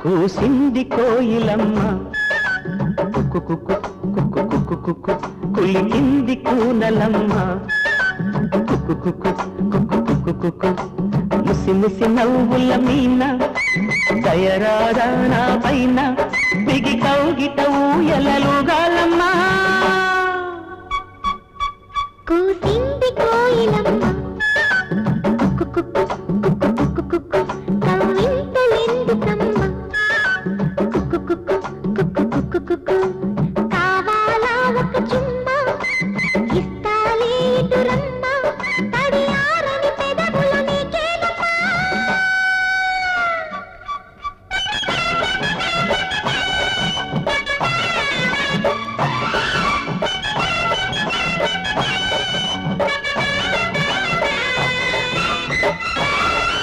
కూసింది కోయిలమ్మ కుక్కు కుక్కు కుక్కు కుక్కు కుక్కు కులికింది కూనలమ్మ కుక్కు కుక్కు కుక్కు కుక్కు కుక్కు ముసి ముసి నవ్వుల మీన దయరారా నా పైన బిగి కౌగిట ఊయలలుగాలమ్మ కూసింది కోయిలమ్మ